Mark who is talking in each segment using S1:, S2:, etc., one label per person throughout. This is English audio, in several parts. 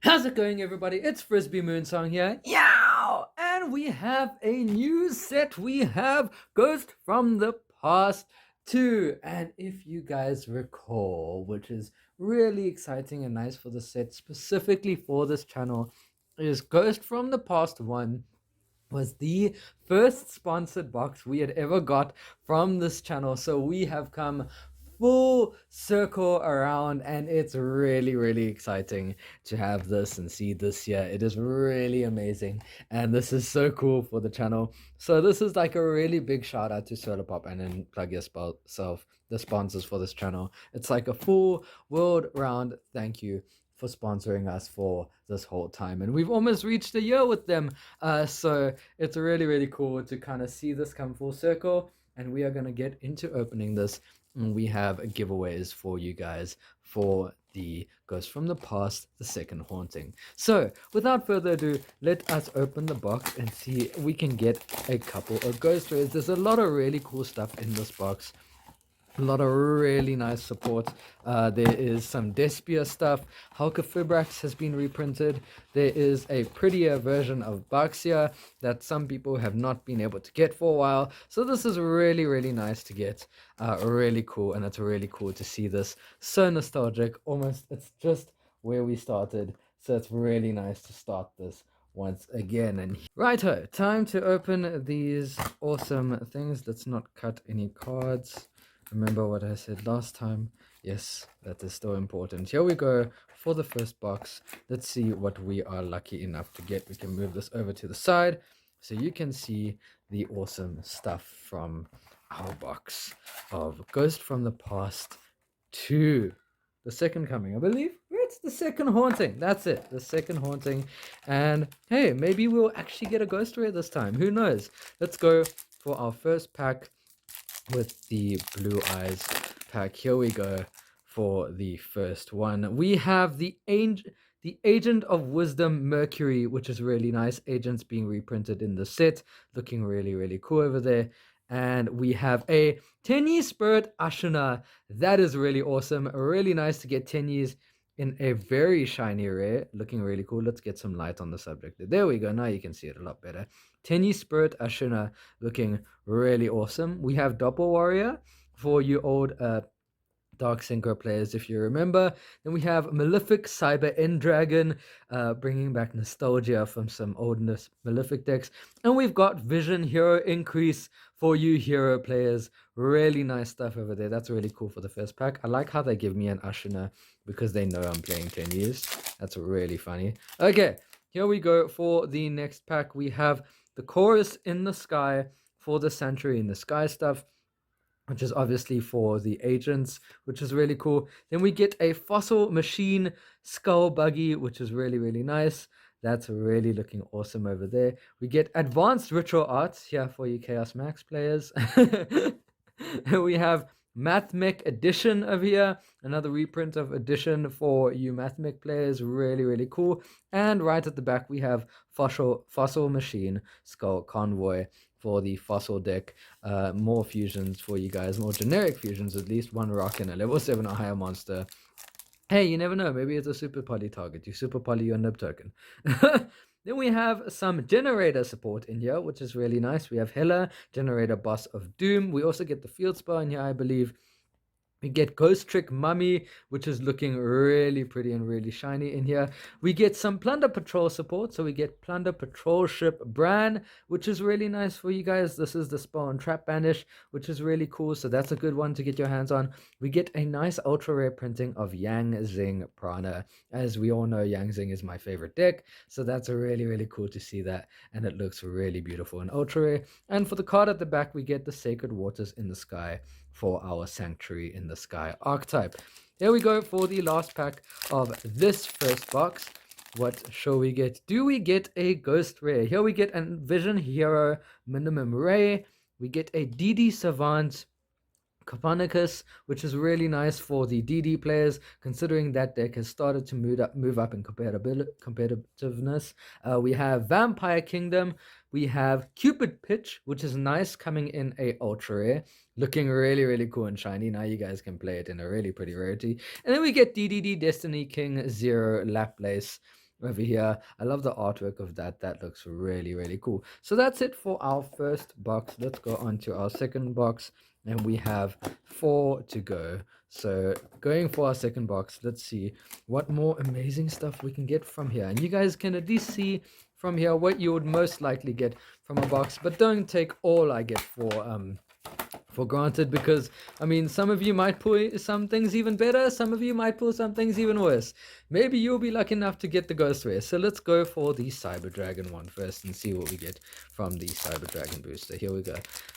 S1: How's it going, everybody? It's Frisby Moonsong here. Yow! And we have a new set. We have Ghost from the Past 2. And if you guys recall, which is really exciting and nice for the set, specifically for this channel, is Ghost from the Past 1 was the first sponsored box we had ever got from this channel. So we have come full circle around, and it's really exciting to have this and see this here. It is really amazing, and this is so cool for the channel. So this is like a really big shout out to Solar Pop and then Plug Yourself, the sponsors for this channel. It's like a full world round thank you for sponsoring us for this whole time, and we've almost reached a year with them. So it's really cool to kind of see this come full circle, and we are going to get into opening this. And we have giveaways for you guys for the Ghost from the Past, the second haunting. So without further ado, let us open the box and see if we can get a couple of ghost rays. There's a lot of really cool stuff in this box. A lot of really nice support. There is some Despia stuff. Hulka Fibrax has been reprinted. There is a prettier version of Baxia that some people have not been able to get for a while. So this is really nice to get. Really cool, and it's really cool to see this. So nostalgic. Almost, it's just where we started. So it's really nice to start this once again. And righto, time to open these awesome things. Let's not cut any cards. Remember what I said last time? Yes, that is still important. Here we go for the first box. Let's see what we are lucky enough to get. We can move this over to the side so you can see the awesome stuff from our box of Ghost from the Past 2. The second coming, I believe. It's the second haunting. That's it. The second haunting. And hey, maybe we'll actually get a ghost rare this time. Who knows? Let's go for our first pack with the Blue Eyes pack. Here we go for the first one. We have the Agent of Wisdom Mercury, which is really nice. Agents being reprinted in the set, looking really cool over there. And we have a Tenyi Spirit Ashina. That is really awesome. Really nice to get Tenyis in a very shiny rare, looking really cool. Let's get some light on the subject. There we go. Now you can see it a lot better. Tenyi Spirit Ashina looking really awesome. We have Doppel Warrior for you old Dark Synchro players, if you remember. Then we have Malefic Cyber End Dragon, bringing back nostalgia from some old Malefic decks. And we've got Vision Hero Increase for you hero players. Really nice stuff over there. That's really cool for the first pack. I like how they give me an Ashina because they know I'm playing 10 years. That's really funny. Okay, here we go for the next pack. We have the Chorus in the Sky for the Sanctuary in the Sky stuff, which is obviously for the agents, which is really cool. Then we get a Fossil Machine Skull Buggy, which is really nice. That's really looking awesome over there. We get Advanced Ritual Arts here for you Chaos Max players. We have Mathmech Edition over here, another reprint of Edition for you Mathmech players. Really cool. And right at the back we have Fossil Machine Skull Convoy for the Fossil deck. More fusions for you guys, more generic fusions at least. One rock and a level 7 or higher monster. Hey, you never know. Maybe it's a super poly target. You super poly your nib token. Then we have some generator support in here, which is really nice. We have Hela, generator boss of Doom. We also get the field spell in here, I believe. We get Ghost Trick Mummy, which is looking really pretty and really shiny in here. We get some Plunder Patrol support. So we get Plunder Patrol Ship Bran, which is really nice for you guys. This is the Spell and Trap Banish, which is really cool. So that's a good one to get your hands on. We get a nice ultra rare printing of Yang Zing Prana. As we all know, Yang Zing is my favorite deck. So that's really cool to see that. And it looks really beautiful and ultra rare. And for the card at the back, we get the Sacred Waters in the Sky for our Sanctuary in the Sky archetype. Here we go for the last pack of this first box. What shall we get? Do we get a Ghost Rare? Here we get a Vision Hero Minimum Ray. We get a DD Savant Copernicus, which is really nice for the DD players, considering that deck has started to move up in competitiveness. We have Vampire Kingdom. We have Cupid Pitch, which is nice, coming in a ultra rare, looking really cool and shiny. Now you guys can play it in a really pretty rarity. And then we get DDD Destiny King Zero Laplace, over here. I love the artwork of that. That looks really, really cool. So that's it for our first box. Let's go on to our second box, and we have 4 to go. So going for our second box, let's see what more amazing stuff we can get from here. And you guys can at least see from here what you would most likely get from a box, but don't take all I get for granted, because I mean, some of you might pull some things even better, some of you might pull some things even worse. Maybe you'll be lucky enough to get the ghost rare. So let's go for the Cyber Dragon one first and see what we get from the Cyber Dragon booster. Here we go.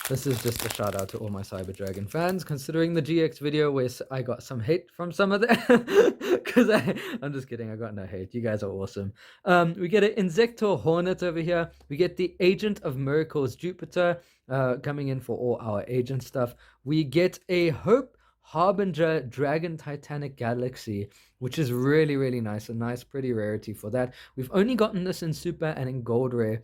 S1: This is just a shout out to all my Cyber Dragon fans, considering the GX video where I got some hate from some of them, because I'm just kidding, I got no hate. You guys are awesome. We get an Insector Hornet over here. We get the Agent of Miracles Jupiter, coming in for all our agent stuff. We get a Hope Harbinger Dragon Titanic Galaxy, which is really, really nice. A nice, pretty rarity for that. We've only gotten this in Super and in Gold Rare.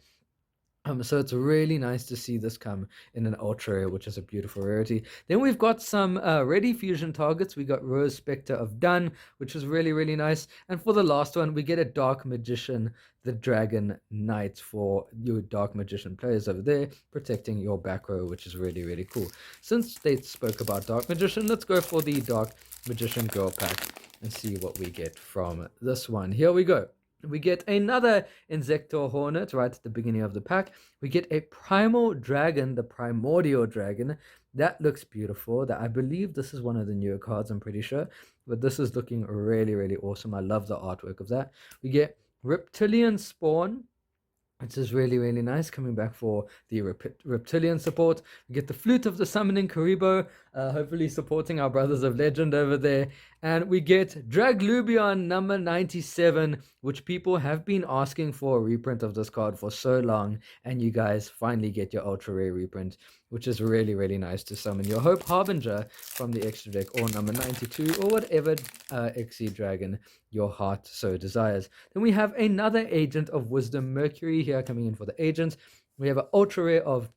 S1: So it's really nice to see this come in an ultra rare, which is a beautiful rarity. Then we've got some ready fusion targets. We got Rose Spectre of Dun, which is really, really nice. And for the last one, we get a Dark Magician, the Dragon Knight, for your Dark Magician players over there, protecting your back row, which is really, really cool. Since they spoke about Dark Magician, let's go for the Dark Magician Girl pack and see what we get from this one. Here we go. We get another Insector Hornet right at the beginning of the pack. We get a Primal Dragon, the Primordial Dragon. That looks beautiful. That, I believe this is one of the newer cards, I'm pretty sure. But this is looking really, really awesome. I love the artwork of that. We get Reptilian Spawn, which is really, really nice, coming back for the Reptilian support. We get the Flute of the Summoning Karibo, hopefully supporting our Brothers of Legend over there. And we get Draglubion number 97, which people have been asking for a reprint of this card for so long. And you guys finally get your Ultra Rare reprint, which is really, really nice to summon your Hope Harbinger from the extra deck, or number 92, or whatever XC Dragon your heart so desires. Then we have another Agent of Wisdom Mercury here coming in for the agents. We have an Ultra Rare of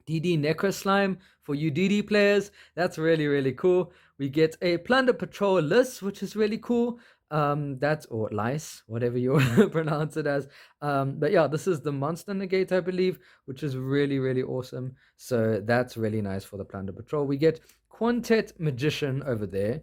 S1: DD Necroslime for you DD players. That's really, really cool. We get a Plunder Patrol List, which is really cool. That's, or lice, whatever you pronounce it as. But yeah, this is the Monster Negate, I believe, which is really, really awesome. So that's really nice for the Plunder Patrol. We get Quintet Magician over there,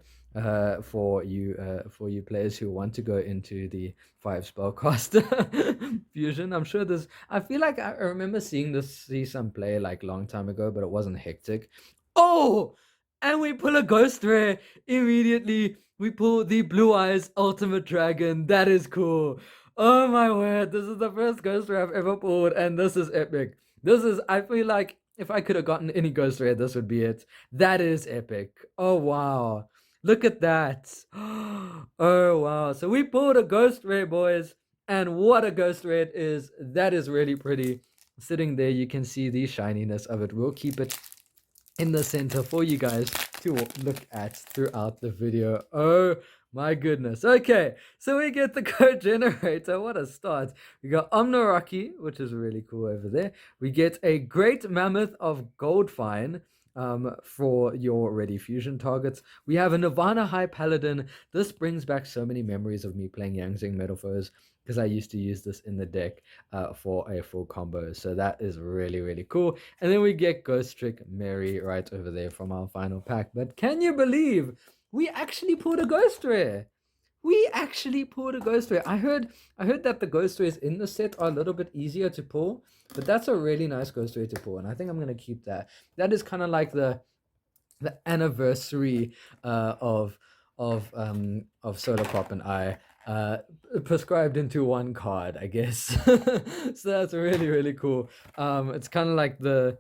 S1: for you players who want to go into the 5 spellcaster fusion. I'm sure this, I feel like I remember see some play like long time ago, but it wasn't hectic. Oh, and we pull a ghost rare immediately. We pull the Blue Eyes Ultimate Dragon. That is cool. Oh my word, this is the first ghost rare I've ever pulled, and this is epic. This is, I feel like if I could have gotten any ghost rare, this would be it. That is epic. Oh wow. Look at that. Oh, wow. So we pulled a ghost rare, boys. And what a ghost rare it is. That is really pretty. Sitting there, you can see the shininess of it. We'll keep it in the center for you guys to look at throughout the video. Oh, my goodness. Okay, so we get the code generator. What a start. We got Omnoraki, which is really cool over there. We get a Great Mammoth of Goldfine, for your ready fusion targets. We have a Nirvana High Paladin. This brings back so many memories of me playing Yangzing Metal Foes, because I used to use this in the deck for a full combo. So that is really, really cool. And then we get Ghost Trick Mary right over there from our final pack. But can you believe we actually pulled a ghost rare? We actually pulled a ghost rare. I heard that the ghost rares in the set are a little bit easier to pull, but that's a really nice ghost rare to pull, and I think I'm gonna keep that. That is kind of like the anniversary of Solar Pop and I, prescribed into one card, I guess. So that's really, really cool. It's kind of like the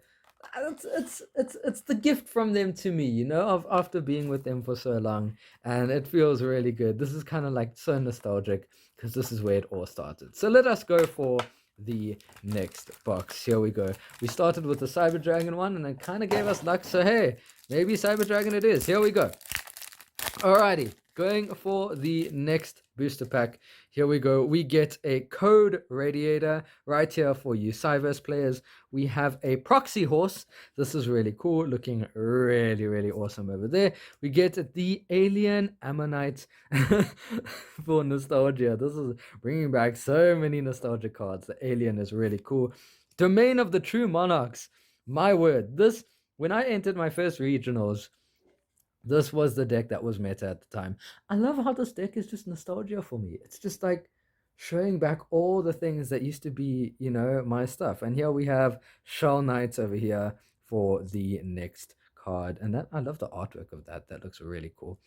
S1: it's the gift from them to me, you know, of after being with them for so long, and it feels really good. This is kind of like so nostalgic, because this is where it all started. So let us go for the next box. Here we go. We started with the Cyber Dragon one, and it kind of gave us luck, so hey, maybe Cyber Dragon it is. Here we go. Alrighty, going for the next booster pack. Here we go. We get a code radiator right here for you Cyverse players. We have a proxy horse. This is really cool, looking really awesome over there. We get the alien ammonite for nostalgia. This is bringing back so many nostalgia cards. The alien is really cool. Domain of the True Monarchs. My word, this, when I entered my first regionals, this was the deck that was meta at the time. I love how this deck is just nostalgia for me. It's just like showing back all the things that used to be, my stuff. And here we have Shell Knights over here for the next card. And that, I love the artwork of that. That looks really cool.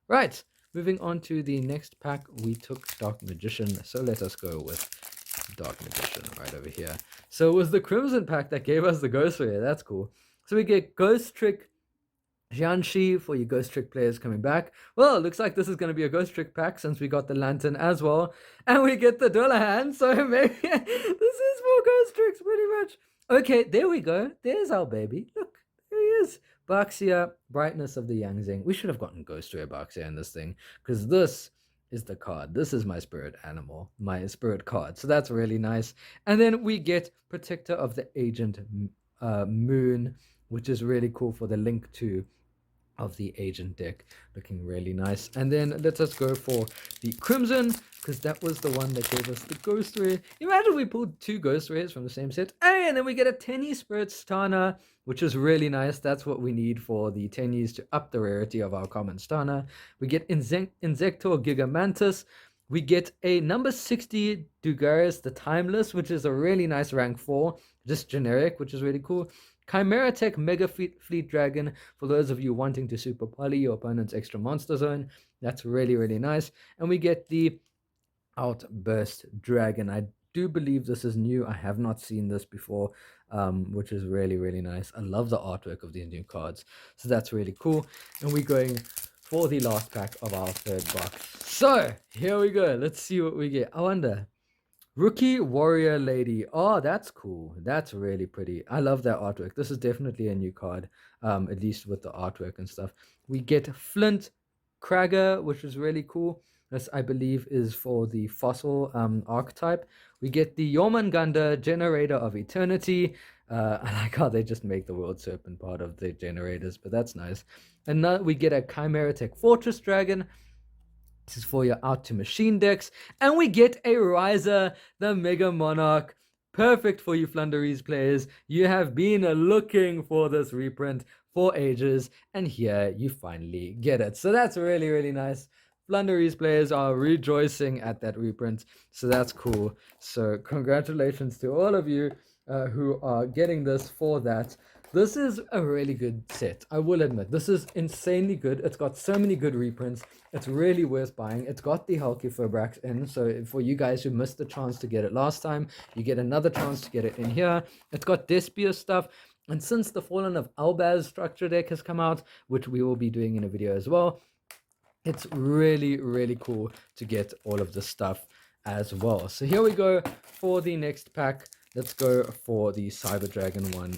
S1: Right, moving on to the next pack, we took Dark Magician. So let us go with Dark Magician right over here. So it was the Crimson pack that gave us the Ghost Rare. That's cool. So we get Ghost Trick Jianxi for you Ghost Trick players coming back. Well, it looks like this is going to be a Ghost Trick pack since we got the Lantern as well. And we get the Dullahan, so maybe this is for Ghost Tricks pretty much. Okay, there we go. There's our baby. Look, there he is. Baxia, Brightness of the Yangzing. We should have gotten Ghost Rare Baxia in this thing, because this is the card. This is my spirit animal, my spirit card. So that's really nice. And then we get Protector of the Agent Moon, which is really cool for the Link 2 of the Agent deck, looking really nice. And then let us go for the Crimson, because that was the one that gave us the Ghost Rare. Imagine we pulled 2 Ghost Rares from the same set. And then we get a Tenyi Spirit Stana, which is really nice. That's what we need for the Tenyis to up the rarity of our common Stana. We get Insector Gigamantis. We get a number 60 Dugaris the Timeless, which is a really nice rank 4, just generic, which is really cool. Chimera Tech Mega Fleet Dragon, for those of you wanting to super poly your opponent's extra monster zone. That's really nice. And we get the Outburst Dragon. I do believe this is new. I have not seen this before, which is really nice. I love the artwork of these new cards. So that's really cool. And we're going for the last pack of our third box. So here we go. Let's see what we get. I wonder. Rookie Warrior Lady. Oh, that's cool. That's really pretty. I love that artwork. This is definitely a new card, at least with the artwork and stuff. We get Flint Kragger, which is really cool. This, I believe, is for the fossil archetype. We get the Jormungandr Generator of Eternity. I like how they just make the World Serpent part of the generators, but that's nice. And now we get a Chimera Tech Fortress Dragon. This is for your out to machine decks. And we get a Riser, the Mega Monarch. Perfect for you Flunderies players. You have been looking for this reprint for ages, and here you finally get it. So that's really nice. Flunderies players are rejoicing at that reprint, so that's cool. So congratulations to all of you who are getting this for that. This is a really good set, I will admit. This is insanely good. It's got so many good reprints. It's really worth buying. It's got the Hulky Furbrax in, so for you guys who missed the chance to get it last time, you get another chance to get it in here. It's got Despia stuff, and since the Fallen of Albaz structure deck has come out, which we will be doing in a video as well, it's really cool to get all of this stuff as well. So here we go for the next pack. Let's go for the Cyber Dragon one.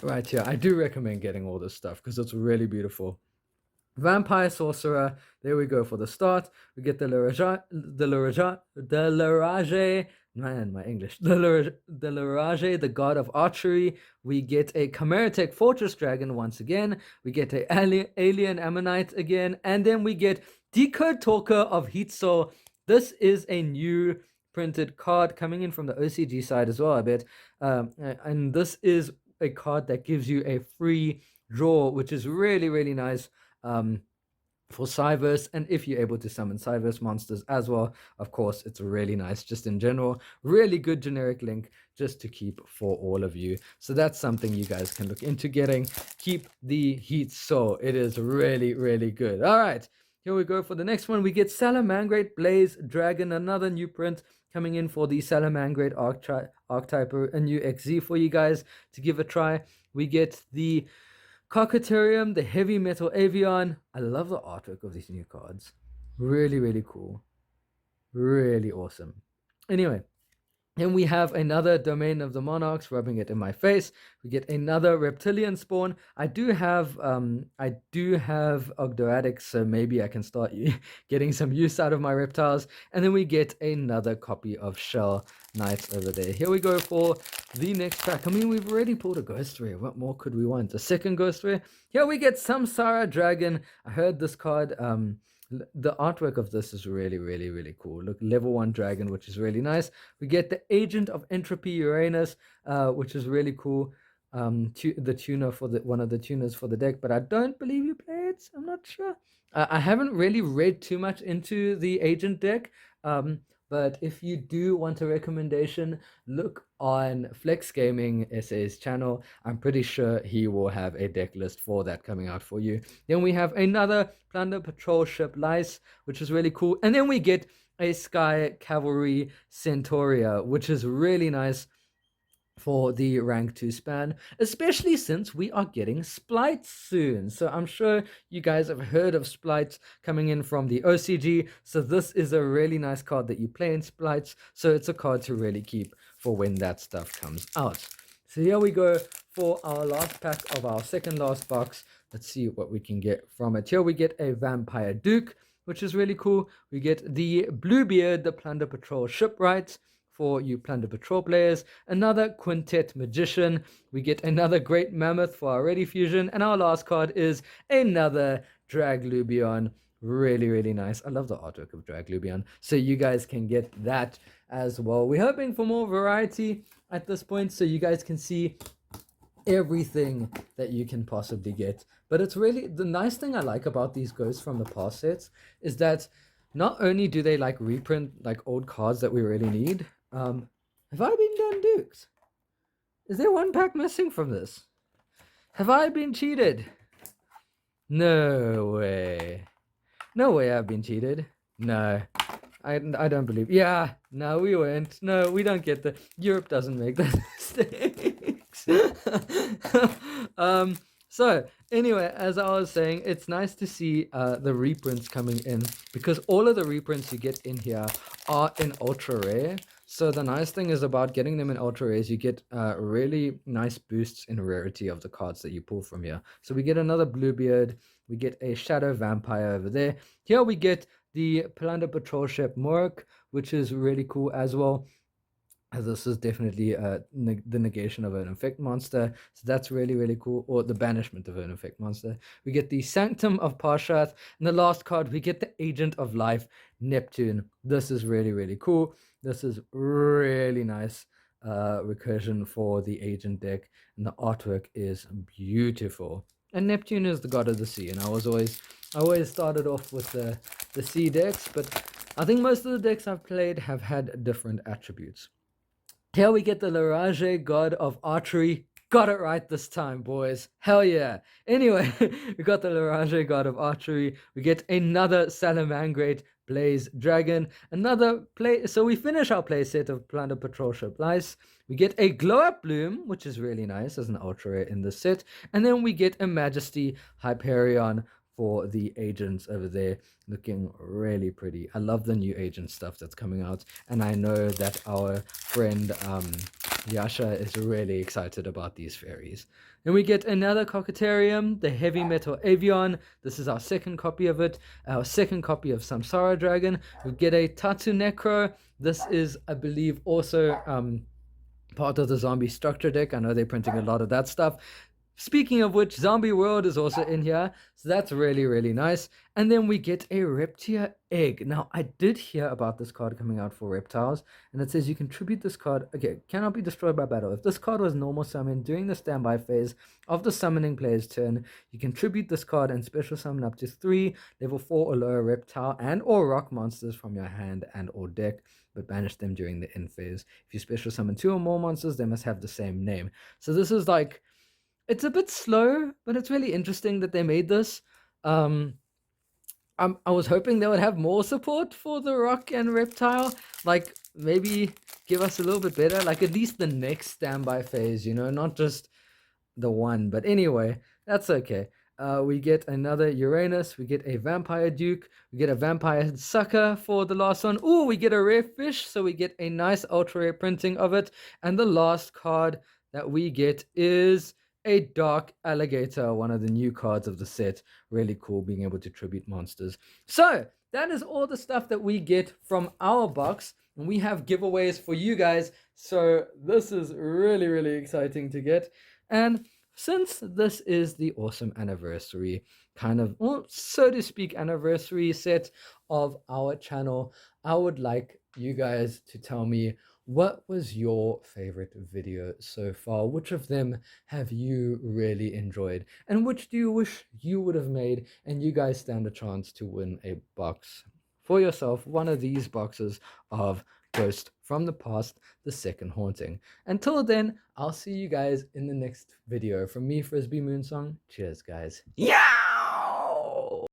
S1: Right here, I do recommend getting all this stuff because it's really beautiful. Vampire Sorcerer, there we go for the start. We get the Larage, man, my English. The Larage, the God of Archery. We get a Chimera Tech Fortress Dragon once again. We get a Alien Ammonite again. And then we get Decode Talker of Heat Soul. This is a new printed card coming in from the OCG side as well, I bet. And this is a card that gives you a free draw, which is really nice for Cyverse, and if you're able to summon Cyverse monsters as well, of course, it's really nice. Just in general, really good generic link just to keep for all of you. So that's something you guys can look into getting. Keep the Heat Soul. It is really good. All right, here we go for the next one. We get Salamangrate Blaze Dragon, another new print coming in for the Salamangrate archetype, a new XZ for you guys to give a try. We get the Cockatarium, the Heavy Metal Avian. I love the artwork of these new cards. Really cool. Really awesome. Anyway, Then we have another Domain of the Monarchs, rubbing it in my face. We get another Reptilian spawn. I do have Ogdoadics, so maybe I can start getting some use out of my reptiles. And then we get another copy of Shell Knight over there. Here we go for the next pack. I mean, we've already pulled a Ghost Rare. What more could we want? A second Ghost Rare. Here we get Samsara Dragon. I heard this card. The artwork of this is really, really, really cool. Look, level 1 dragon, which is really nice. We get the Agent of Entropy Uranus, which is really cool. The tuner for one of the tuners for the deck, but I don't believe you play it. I'm not sure. I haven't really read too much into the Agent deck. But if you do want a recommendation, look on Flex Gaming SA's channel. I'm pretty sure he will have a deck list for that coming out for you. Then we have another Plunder Patrol Ship Lice, which is really cool. And then we get a Sky Cavalry Centauria, which is really nice for the rank 2 span, especially since we are getting splites soon. So I'm sure you guys have heard of splites coming in from the OCG. So this is a really nice card that you play in splites. So it's a card to really keep for when that stuff comes out. So here we go for our last pack of our second last box. Let's see what we can get from it. Here we get a Vampire Duke, which is really cool. We get the Bluebeard, the Plunder Patrol Shipwright, for you Plunder Patrol players. Another Quintet Magician. We get another Great Mammoth for our Ready Fusion. And our last card is another Draglubion. Really, really nice. I love the artwork of Draglubion. So you guys can get that as well. We're hoping for more variety at this point, so you guys can see everything that you can possibly get. But it's really, the nice thing I like about these Ghosts from the Past sets is that not only do they like reprint like old cards that we really need. Have I been done dukes? Is there one pack missing from this? Have I been cheated? No way. No way I've been cheated. No. I don't believe. Yeah, no, we weren't. No, we don't get the... Europe doesn't make those mistakes. So, anyway, as I was saying, it's nice to see the reprints coming in, because all of the reprints you get in here are in ultra rare. So the nice thing is about getting them in ultra rares, you get really nice boosts in rarity of the cards that you pull from here. So we get another Bluebeard, we get a Shadow Vampire over there. Here we get the Plunder Patrol Ship Mork, which is really cool as well. This is definitely the negation of an effect monster, so that's really, really cool, or the banishment of an effect monster. We get the Sanctum of Parshath, and the last card, we get the Agent of Life, Neptune. This is really, really cool. This is really nice recursion for the Agent deck, and the artwork is beautiful. And Neptune is the god of the sea, and I always started off with the sea decks, but I think most of the decks I've played have had different attributes. Here we get the Larage, god of archery. Got it right this time, boys. Hell yeah. Anyway, we got the Larage, god of archery. We get another Salamangrate Blaze Dragon. Another play. So we finish our play set of Plunder Patrol Ship Lice. We get a Glow Up Bloom, which is really nice as an ultra rare in this set. And then we get a Majesty Hyperion for the agents over there, looking really pretty. I love the new agent stuff that's coming out, and I know that our friend Yasha is really excited about these fairies. Then we get another Cockatarium, the Heavy Metal Avion. This is our second copy of it, our second copy of Samsara Dragon. We get a Tatsu Necro. This is, I believe, also part of the zombie structure deck. I know they're printing a lot of that stuff. Speaking of which, Zombie World is also in here, so that's really, really nice. And then we get a Reptia Egg. Now, I did hear about this card coming out for reptiles, and it says you contribute this card, okay, cannot be destroyed by battle. If this card was normal summon during the standby phase of the summoning player's turn, you contribute this card and special summon up to 3 level 4 or lower reptile and or rock monsters from your hand and or deck, but banish them during the end phase. If you special summon 2 or more monsters, they must have the same name. So this is like, it's a bit slow, but it's really interesting that they made this. I was hoping they would have more support for the rock and reptile. Like, maybe give us a little bit better. Like, at least the next standby phase, you know, not just the one. But anyway, that's okay. We get another Uranus. We get a Vampire Duke. We get a Vampire Sucker for the last one. Oh, we get a rare fish, so we get a nice ultra rare printing of it. And the last card that we get is a Dark Alligator, one of the new cards of the set. Really cool being able to tribute monsters. So that is all the stuff that we get from our box. And we have giveaways for you guys. So this is really, really exciting to get. And since this is the awesome anniversary, kind of, well, so to speak, anniversary set of our channel, I would like you guys to tell me, what was your favorite video so far? Which of them have you really enjoyed? And which do you wish you would have made? And you guys stand a chance to win a box for yourself, one of these boxes of Ghost from the Past, the Second Haunting. Until then, I'll see you guys in the next video. From me, Frisby Moonsong. Cheers, guys. Yeah!